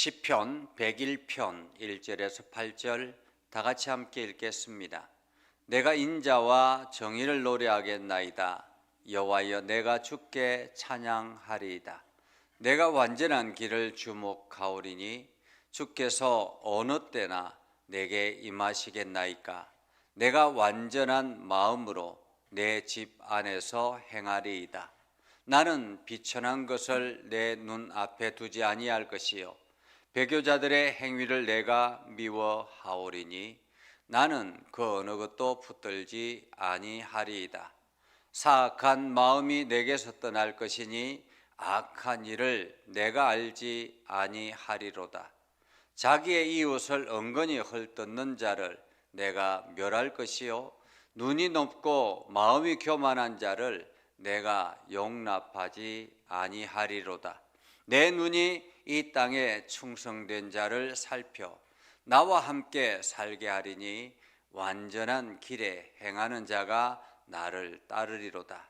시편 101편 1절에서 8절 다 같이 함께 읽겠습니다. 내가 인자와 정의를 노래하겠나이다. 여호와여, 내가 주께 찬양하리이다. 내가 완전한 길을 주목하오리니 주께서 어느 때나 내게 임하시겠나이까. 내가 완전한 마음으로 내 집 안에서 행하리이다. 나는 비천한 것을 내 눈앞에 두지 아니할 것이요 배교자들의 행위를 내가 미워하오리니 나는 그 어느 것도 붙들지 아니하리이다. 사악한 마음이 내게서 떠날 것이니 악한 일을 내가 알지 아니하리로다. 자기의 이웃을 은근히 헐뜯는 자를 내가 멸할 것이요 눈이 높고 마음이 교만한 자를 내가 용납하지 아니하리로다. 내 눈이 이 땅에 충성된 자를 살펴 나와 함께 살게 하리니 완전한 길에 행하는 자가 나를 따르리로다.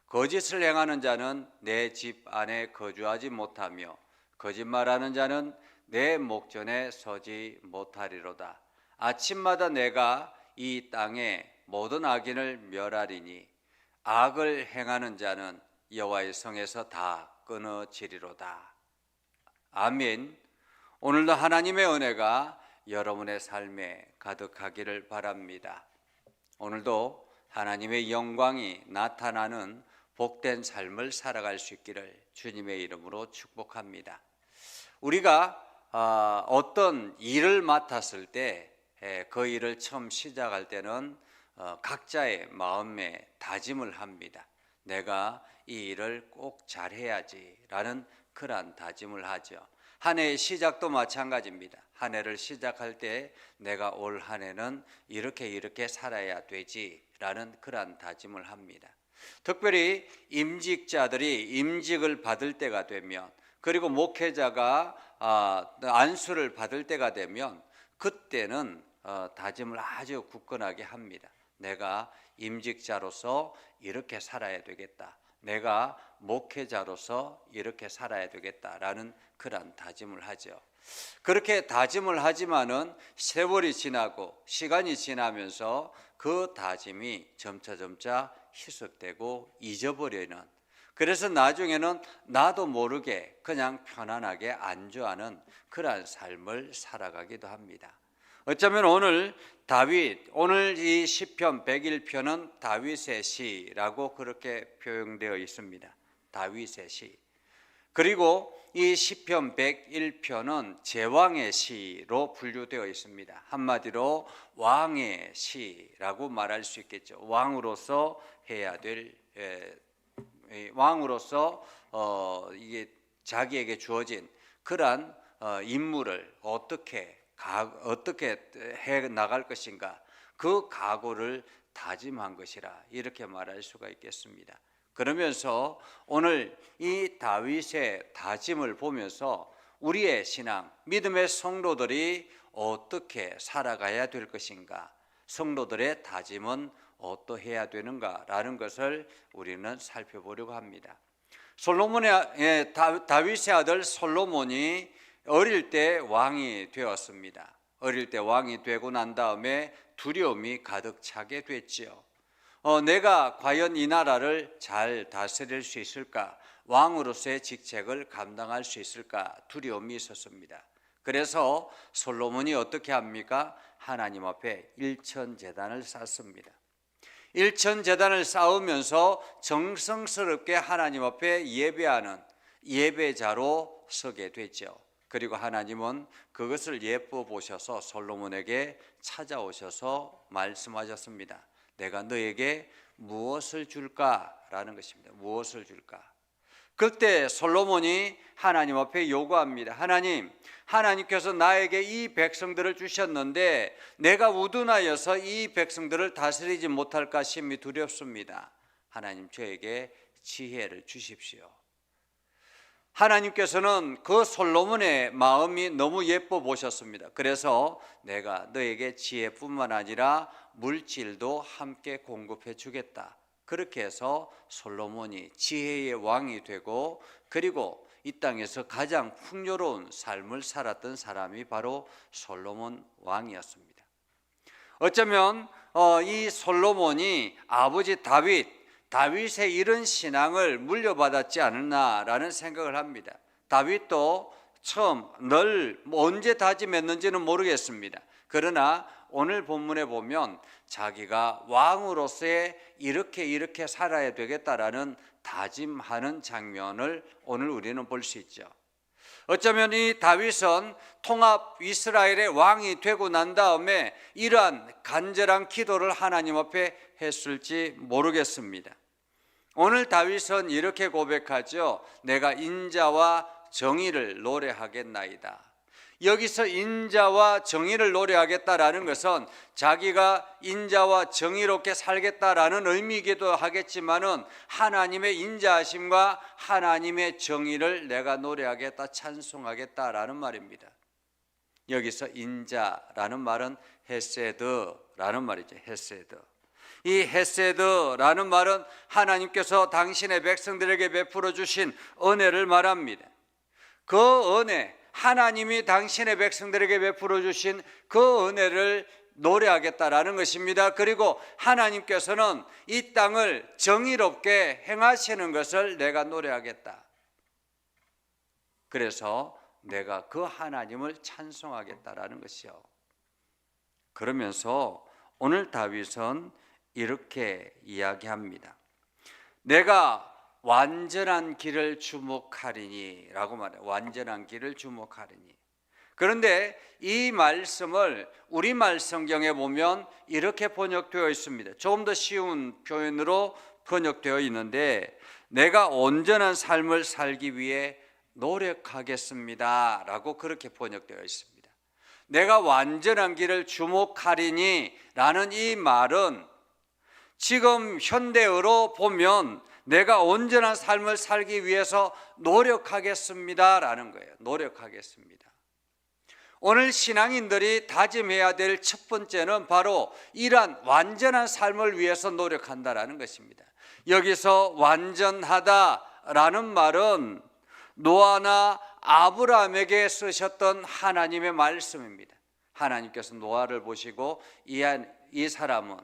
거짓을 행하는 자는 내 집 안에 거주하지 못하며 거짓말하는 자는 내 목전에 서지 못하리로다. 아침마다 내가 이 땅의 모든 악인을 멸하리니 악을 행하는 자는 여호와의 성에서 다 끊어지리로다. 아멘. 오늘도 하나님의 은혜가 여러분의 삶에 가득하기를 바랍니다. 오늘도 하나님의 영광이 나타나는 복된 삶을 살아갈 수 있기를 주님의 이름으로 축복합니다. 우리가 어떤 일을 맡았을 때 그 일을 처음 시작할 때는 각자의 마음에 다짐을 합니다. 내가 이 일을 꼭 잘해야지 라는 그러한 다짐을 하죠. 한 해의 시작도 마찬가지입니다. 한 해를 시작할 때 내가 올 한 해는 이렇게 살아야 되지 라는 그러한 다짐을 합니다. 특별히 임직자들이 임직을 받을 때가 되면, 그리고 목회자가 안수를 받을 때가 되면 그때는 다짐을 아주 굳건하게 합니다. 내가 임직자로서 이렇게 살아야 되겠다. 내가 목회자로서 이렇게 살아야 되겠다라는 그런 다짐을 하죠. 그렇게 다짐을 하지만은 세월이 지나고 시간이 지나면서 그 다짐이 점차 희석되고 잊어버리는, 그래서 나중에는 나도 모르게 그냥 편안하게 안주하는 그러한 삶을 살아가기도 합니다. 어쩌면 오늘 이 시편 101편은 다윗의 시라고 그렇게 표현되어 있습니다. 다윗의 시. 그리고 이 시편 101편은 제왕의 시로 분류되어 있습니다. 한마디로 왕의 시라고 말할 수 있겠죠. 왕으로서 해야 될, 왕으로서 이게 자기에게 주어진 그러한 임무를 어떻게 해 나갈 것인가, 그 각오를 다짐한 것이라 이렇게 말할 수가 있겠습니다. 그러면서 오늘 이 다윗의 다짐을 보면서 우리의 신앙, 믿음의 성도들이 어떻게 살아가야 될 것인가, 성도들의 다짐은 어떠해야 되는가라는 것을 우리는 살펴보려고 합니다. 다윗의 아들 솔로몬이 어릴 때 왕이 되었습니다. 어릴 때 왕이 되고 난 다음에 두려움이 가득 차게 됐지요. 내가 과연 이 나라를 잘 다스릴 수 있을까? 왕으로서의 직책을 감당할 수 있을까? 두려움이 있었습니다. 그래서 솔로몬이 어떻게 합니까? 하나님 앞에 일천제단을 쌓습니다. 일천제단을 쌓으면서 정성스럽게 하나님 앞에 예배하는 예배자로 서게 됐죠. 그리고 하나님은 그것을 예뻐 보셔서 솔로몬에게 찾아오셔서 말씀하셨습니다. 내가 너에게 무엇을 줄까라는 것입니다. 무엇을 줄까? 그때 솔로몬이 하나님 앞에 요구합니다. 하나님께서 나에게 이 백성들을 주셨는데 내가 우둔하여서 이 백성들을 다스리지 못할까 심히 두렵습니다. 하나님, 저에게 지혜를 주십시오. 하나님께서는 그 솔로몬의 마음이 너무 예뻐 보셨습니다. 그래서 내가 너에게 지혜뿐만 아니라 물질도 함께 공급해 주겠다. 그렇게 해서 솔로몬이 지혜의 왕이 되고, 그리고 이 땅에서 가장 풍요로운 삶을 살았던 사람이 바로 솔로몬 왕이었습니다. 어쩌면 이 솔로몬이 아버지 다윗의 이런 신앙을 물려받았지 않았나라는 생각을 합니다. 다윗도 처음 언제 다짐했는지는 모르겠습니다. 그러나 오늘 본문에 보면 자기가 왕으로서의 이렇게 살아야 되겠다라는 다짐하는 장면을 오늘 우리는 볼 수 있죠. 어쩌면 이 다윗은 통합 이스라엘의 왕이 되고 난 다음에 이러한 간절한 기도를 하나님 앞에 했을지 모르겠습니다. 오늘 다윗은 이렇게 고백하죠. 내가 인자와 정의를 노래하겠나이다. 여기서 인자와 정의를 노래하겠다라는 것은 자기가 인자와 정의롭게 살겠다라는 의미이기도 하겠지만은 하나님의 인자하심과 하나님의 정의를 내가 노래하겠다, 찬송하겠다라는 말입니다. 여기서 인자라는 말은 헤세드라는 말이죠. 헤세드. 이 헤세드라는 말은 하나님께서 당신의 백성들에게 베풀어 주신 은혜를 말합니다. 그 은혜, 하나님이 당신의 백성들에게 베풀어 주신 그 은혜를 노래하겠다라는 것입니다. 그리고 하나님께서는 이 땅을 정의롭게 행하시는 것을 내가 노래하겠다. 그래서 내가 그 하나님을 찬송하겠다라는 것이요. 그러면서 오늘 다윗은 이렇게 이야기합니다. 내가 완전한 길을 주목하리니 라고 말해요. 완전한 길을 주목하리니. 그런데 이 말씀을 우리말 성경에 보면 이렇게 번역되어 있습니다. 조금 더 쉬운 표현으로 번역되어 있는데 내가 온전한 삶을 살기 위해 노력하겠습니다 라고 그렇게 번역되어 있습니다. 내가 완전한 길을 주목하리니 라는 이 말은 지금 현대어로 보면 내가 온전한 삶을 살기 위해서 노력하겠습니다라는 거예요. 노력하겠습니다. 오늘 신앙인들이 다짐해야 될 첫 번째는 바로 이러한 완전한 삶을 위해서 노력한다라는 것입니다. 여기서 완전하다라는 말은 노아나 아브라함에게 쓰셨던 하나님의 말씀입니다. 하나님께서 노아를 보시고 이 사람은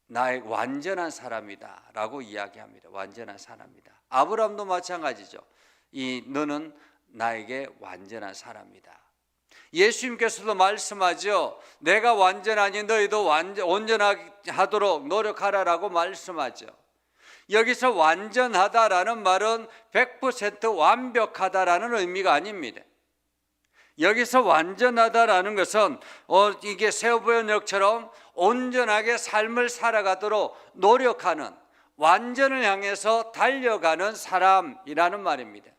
나의 완전한 사람이다 라고 이야기합니다. 완전한 사람이다. 아브라함도 마찬가지죠. 너는 나에게 완전한 사람이다. 예수님께서도 말씀하죠. 내가 완전하니 너희도 온전하도록 노력하라라고 말씀하죠. 여기서 완전하다라는 말은 100% 완벽하다라는 의미가 아닙니다. 여기서 완전하다라는 것은 이게 세우번역처럼 온전하게 삶을 살아가도록 노력하는, 완전을 향해서 달려가는 사람이라는 말입니다.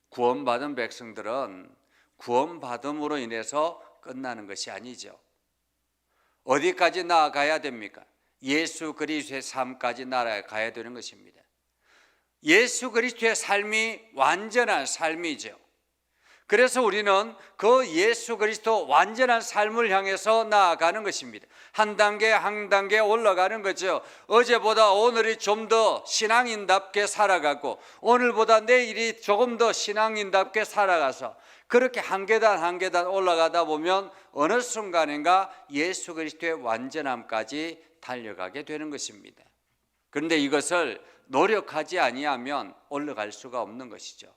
구원받은 백성들은 구원받음으로 인해서 끝나는 것이 아니죠. 어디까지 나아가야 됩니까? 예수 그리스도의 삶까지 나아가야 되는 것입니다. 예수 그리스도의 삶이 완전한 삶이죠. 그래서 우리는 그 예수 그리스도 완전한 삶을 향해서 나아가는 것입니다. 한 단계 한 단계 올라가는 거죠. 어제보다 오늘이 좀 더 신앙인답게 살아가고 오늘보다 내일이 조금 더 신앙인답게 살아가서 그렇게 한 계단 한 계단 올라가다 보면 어느 순간인가 예수 그리스도의 완전함까지 달려가게 되는 것입니다. 그런데 이것을 노력하지 아니하면 올라갈 수가 없는 것이죠.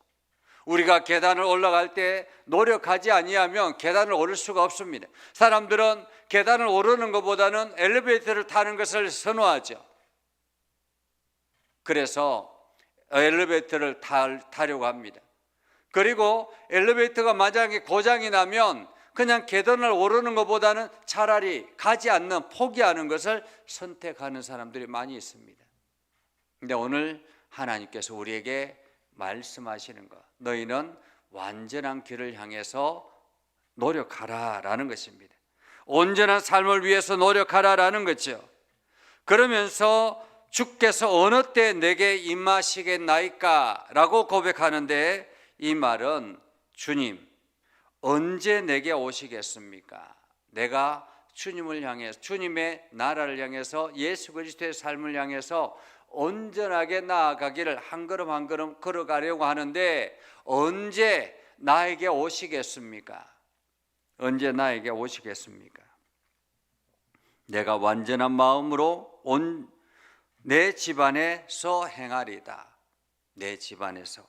우리가 계단을 올라갈 때 노력하지 아니하면 계단을 오를 수가 없습니다. 사람들은 계단을 오르는 것보다는 엘리베이터를 타는 것을 선호하죠. 그래서 엘리베이터를 타려고 합니다. 그리고 엘리베이터가 만약에 고장이 나면 그냥 계단을 오르는 것보다는 차라리 가지 않는, 포기하는 것을 선택하는 사람들이 많이 있습니다. 그런데 오늘 하나님께서 우리에게 말씀하시는 것, 너희는 완전한 길을 향해서 노력하라라는 것입니다. 온전한 삶을 위해서 노력하라라는 거죠. 그러면서 주께서 어느 때 내게 임하시겠나이까 라고 고백하는데 이 말은 주님 언제 내게 오시겠습니까? 내가 주님을 향해서, 주님의 나라를 향해서, 예수 그리스도의 삶을 향해서 온전하게 나아가기를 한 걸음 한 걸음 걸어가려고 하는데 언제 나에게 오시겠습니까? 언제 나에게 오시겠습니까? 내가 완전한 마음으로 내 집안에서 행하리다. 내 집안에서,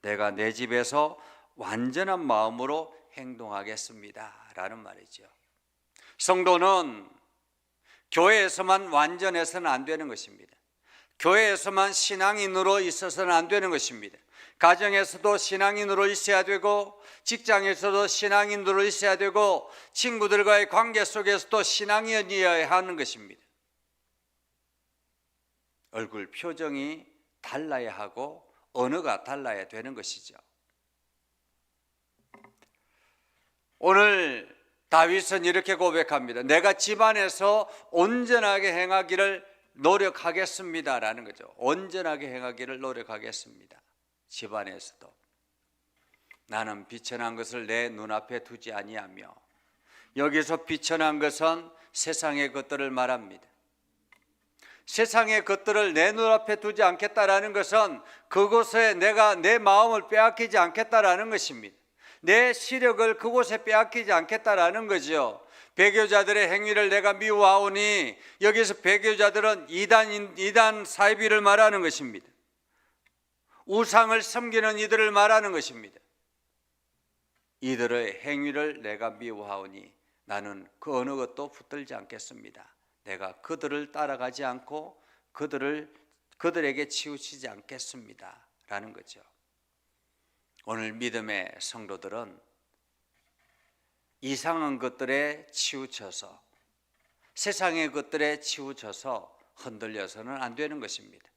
내가 내 집에서 완전한 마음으로 행동하겠습니다 라는 말이죠. 성도는 교회에서만 완전해서는 안 되는 것입니다. 교회에서만 신앙인으로 있어서는 안 되는 것입니다. 가정에서도 신앙인으로 있어야 되고, 직장에서도 신앙인으로 있어야 되고, 친구들과의 관계 속에서도 신앙인이어야 하는 것입니다. 얼굴 표정이 달라야 하고 언어가 달라야 되는 것이죠. 오늘 다윗은 이렇게 고백합니다. 내가 집안에서 온전하게 행하기를 노력하겠습니다라는 거죠. 온전하게 행하기를 노력하겠습니다. 집안에서도 나는 비천한 것을 내 눈앞에 두지 아니하며, 여기서 비천한 것은 세상의 것들을 말합니다. 세상의 것들을 내 눈앞에 두지 않겠다라는 것은 그곳에 내가 내 마음을 빼앗기지 않겠다라는 것입니다. 내 시력을 그곳에 빼앗기지 않겠다라는 거죠. 배교자들의 행위를 내가 미워하오니, 여기서 배교자들은 이단 사이비를 말하는 것입니다. 우상을 섬기는 이들을 말하는 것입니다. 이들의 행위를 내가 미워하오니 나는 그 어느 것도 붙들지 않겠습니다. 내가 그들을 따라가지 않고 그들에게 치우치지 않겠습니다 라는 거죠. 오늘 믿음의 성도들은 이상한 것들에 치우쳐서, 세상의 것들에 치우쳐서 흔들려서는 안 되는 것입니다.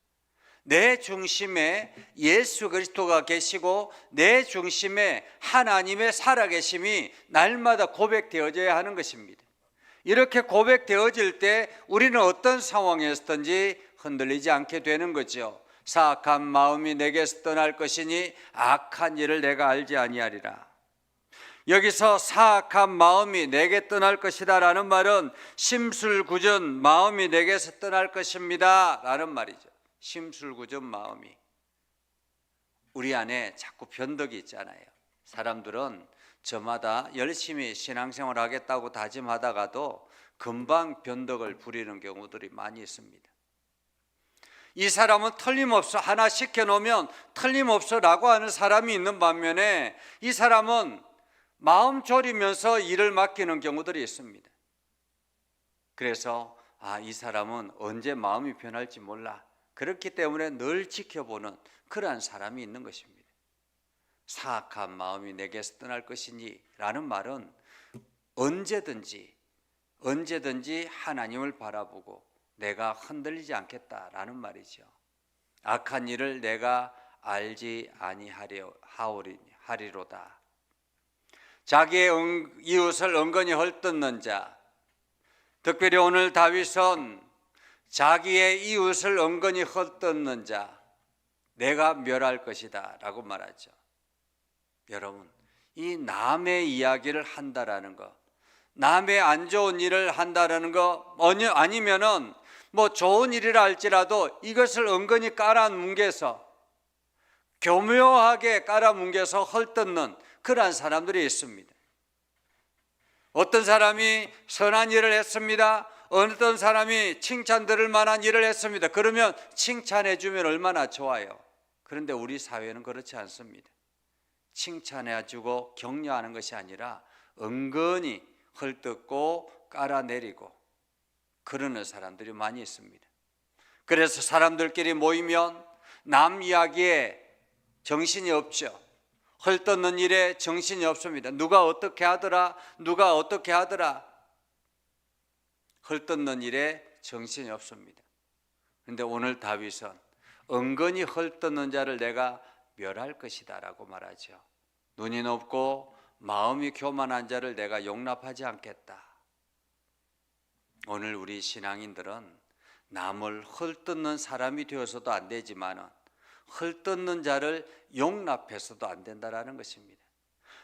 내 중심에 예수 그리스도가 계시고 내 중심에 하나님의 살아계심이 날마다 고백되어져야 하는 것입니다. 이렇게 고백되어질 때 우리는 어떤 상황에서든지 흔들리지 않게 되는 거죠. 사악한 마음이 내게서 떠날 것이니 악한 일을 내가 알지 아니하리라. 여기서 사악한 마음이 내게 떠날 것이다 라는 말은 심술궂은 마음이 내게서 떠날 것입니다 라는 말이죠. 심술궂은 마음이, 우리 안에 자꾸 변덕이 있잖아요. 사람들은 저마다 열심히 신앙생활 하겠다고 다짐하다가도 금방 변덕을 부리는 경우들이 많이 있습니다. 이 사람은 틀림없어, 하나 시켜놓으면 틀림없어 라고 하는 사람이 있는 반면에 이 사람은 마음 졸이면서 일을 맡기는 경우들이 있습니다. 그래서 이 사람은 언제 마음이 변할지 몰라, 그렇기 때문에 늘 지켜보는 그러한 사람이 있는 것입니다. 사악한 마음이 내게서 떠날 것이니 라는 말은 언제든지 하나님을 바라보고 내가 흔들리지 않겠다라는 말이죠. 악한 일을 내가 알지 아니하리로다. 자기의 이웃을 은근히 헐뜯는 자, 특별히 오늘 다윗은 자기의 이웃을 은근히 헐뜯는 자 내가 멸할 것이다 라고 말하죠. 여러분, 이 남의 이야기를 한다라는 것, 남의 안 좋은 일을 한다라는 것, 아니면은 뭐 좋은 일이라 할지라도 이것을 은근히 깔아뭉개서, 교묘하게 깔아뭉개서 헐뜯는 그러한 사람들이 있습니다. 어떤 사람이 선한 일을 했습니다. 어떤 사람이 칭찬 들을 만한 일을 했습니다. 그러면 칭찬해 주면 얼마나 좋아요. 그런데 우리 사회는 그렇지 않습니다. 칭찬해 주고 격려하는 것이 아니라 은근히 헐뜯고 깔아내리고 그러는 사람들이 많이 있습니다. 그래서 사람들끼리 모이면 남 이야기에 정신이 없죠. 헐뜯는 일에 정신이 없습니다. 누가 어떻게 하더라, 누가 어떻게 하더라. 헐뜯는 일에 정신이 없습니다. 그런데 오늘 다윗은 은근히 헐뜯는 자를 내가 멸할 것이다 라고 말하죠. 눈이 높고 마음이 교만한 자를 내가 용납하지 않겠다. 오늘 우리 신앙인들은 남을 헐뜯는 사람이 되어서도 안 되지만 헐뜯는 자를 용납해서도 안 된다는 것입니다.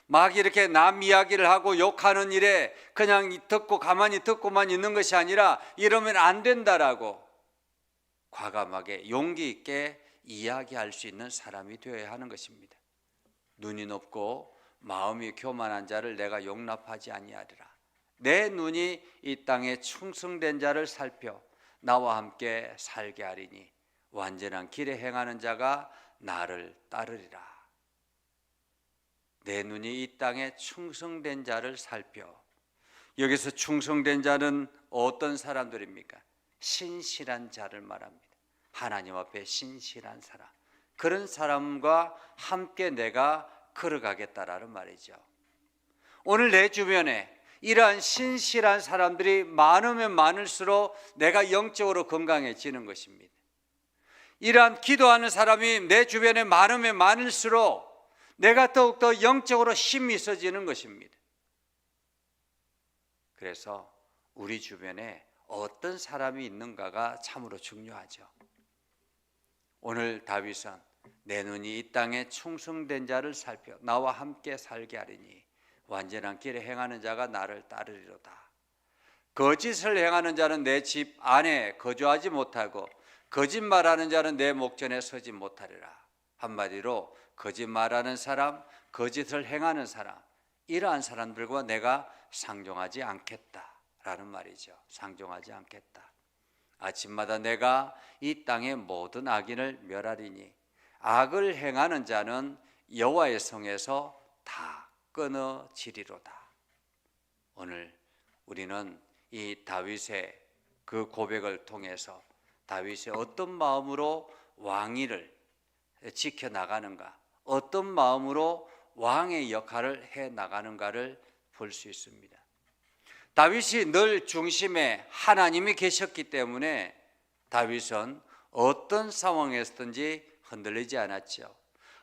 막 이렇게 남 이야기를 하고 욕하는 일에 그냥 듣고 가만히 듣고만 있는 것이 아니라 이러면 안 된다라고 과감하게 용기 있게 이야기할 수 있는 사람이 되어야 하는 것입니다. 눈이 높고 마음이 교만한 자를 내가 용납하지 아니하리라. 내 눈이 이 땅에 충성된 자를 살펴 나와 함께 살게 하리니 완전한 길에 행하는 자가 나를 따르리라. 내 눈이 이 땅에 충성된 자를 살펴. 여기서 충성된 자는 어떤 사람들입니까? 신실한 자를 말합니다. 하나님 앞에 신실한 사람, 그런 사람과 함께 내가 걸어가겠다라는 말이죠. 오늘 내 주변에 이러한 신실한 사람들이 많으면 많을수록 내가 영적으로 건강해지는 것입니다. 이러한 기도하는 사람이 내 주변에 많으면 많을수록 내가 더욱더 영적으로 힘이 있어지는 것입니다. 그래서 우리 주변에 어떤 사람이 있는가가 참으로 중요하죠. 오늘 다윗은 내 눈이 이 땅에 충성된 자를 살펴 나와 함께 살게 하리니 완전한 길에 행하는 자가 나를 따르리로다. 거짓을 행하는 자는 내 집 안에 거주하지 못하고 거짓말하는 자는 내 목전에 서지 못하리라. 한마디로 거짓말하는 사람, 거짓을 행하는 사람, 이러한 사람들과 내가 상종하지 않겠다라는 말이죠. 상종하지 않겠다. 아침마다 내가 이 땅의 모든 악인을 멸하리니 악을 행하는 자는 여호와의 성에서 다 끊어지리로다. 오늘 우리는 이 다윗의 그 고백을 통해서 다윗이 어떤 마음으로 왕위를 지켜나가는가, 어떤 마음으로 왕의 역할을 해나가는가를 볼 수 있습니다. 다윗이 늘 중심에 하나님이 계셨기 때문에 다윗은 어떤 상황에서든지 흔들리지 않았죠.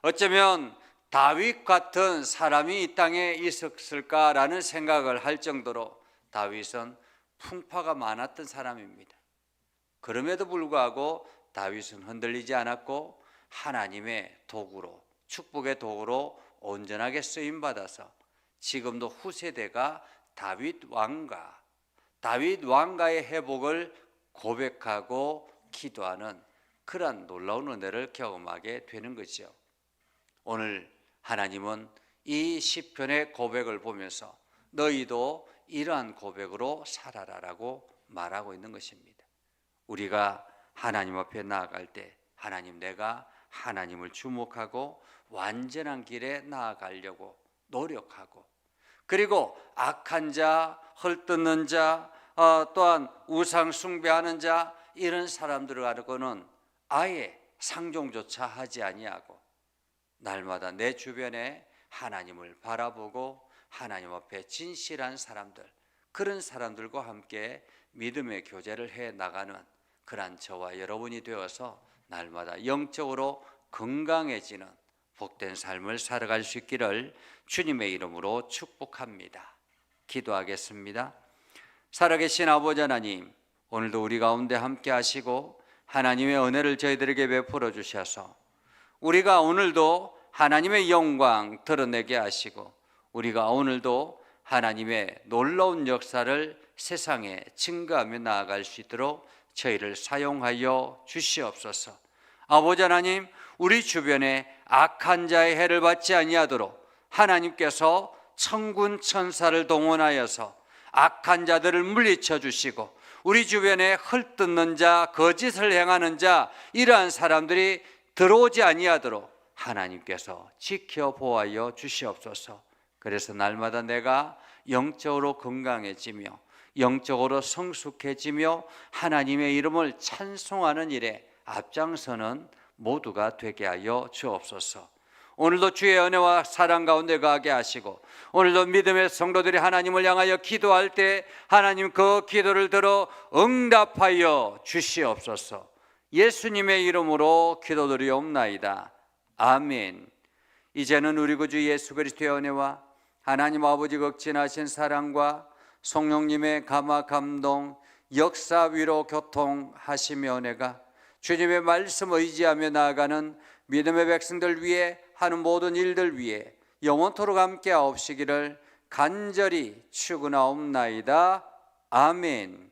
어쩌면 다윗 같은 사람이 이 땅에 있었을까라는 생각을 할 정도로 다윗은 풍파가 많았던 사람입니다. 그럼에도 불구하고 다윗은 흔들리지 않았고 하나님의 도구로, 축복의 도구로 온전하게 쓰임받아서 지금도 후세대가 다윗 왕가의 회복을 고백하고 기도하는 그러한 놀라운 은혜를 경험하게 되는 거죠. 오늘 하나님은 이 시편의 고백을 보면서 너희도 이러한 고백으로 살아라라고 말하고 있는 것입니다. 우리가 하나님 앞에 나아갈 때 하나님, 내가 하나님을 주목하고 완전한 길에 나아가려고 노력하고, 그리고 악한 자, 헐뜯는 자, 또한 우상 숭배하는 자, 이런 사람들하고는 아예 상종조차 하지 아니하고 날마다 내 주변에 하나님을 바라보고 하나님 앞에 진실한 사람들, 그런 사람들과 함께 믿음의 교제를 해 나가는 그러한 저와 여러분이 되어서 날마다 영적으로 건강해지는 복된 삶을 살아갈 수 있기를 주님의 이름으로 축복합니다. 기도하겠습니다. 살아계신 아버지 하나님, 오늘도 우리 가운데 함께 하시고 하나님의 은혜를 저희들에게 베풀어 주셔서 우리가 오늘도 하나님의 영광 드러내게 하시고 우리가 오늘도 하나님의 놀라운 역사를 세상에 증거하며 나아갈 수 있도록 저희를 사용하여 주시옵소서. 아버지 하나님, 우리 주변에 악한 자의 해를 받지 아니하도록 하나님께서 천군 천사를 동원하여서 악한 자들을 물리쳐 주시고 우리 주변에 헐뜯는 자, 거짓을 행하는 자, 이러한 사람들이 들어오지 아니하도록 하나님께서 지켜보아여 주시옵소서. 그래서 날마다 내가 영적으로 건강해지며 영적으로 성숙해지며 하나님의 이름을 찬송하는 일에 앞장서는 모두가 되게 하여 주옵소서. 오늘도 주의 은혜와 사랑 가운데 가게 하시고 오늘도 믿음의 성도들이 하나님을 향하여 기도할 때 하나님 그 기도를 들어 응답하여 주시옵소서. 예수님의 이름으로 기도드리옵나이다. 아멘. 이제는 우리 구주 예수 그리스도의 은혜와 하나님 아버지 극진하신 사랑과 성령님의 감화 감동 역사 위로 교통하시며 은혜가 주님의 말씀 의지하며 나아가는 믿음의 백성들 위해 하는 모든 일들 위해 영원토록 함께 하옵시기를 간절히 축원하옵나이다. 아멘.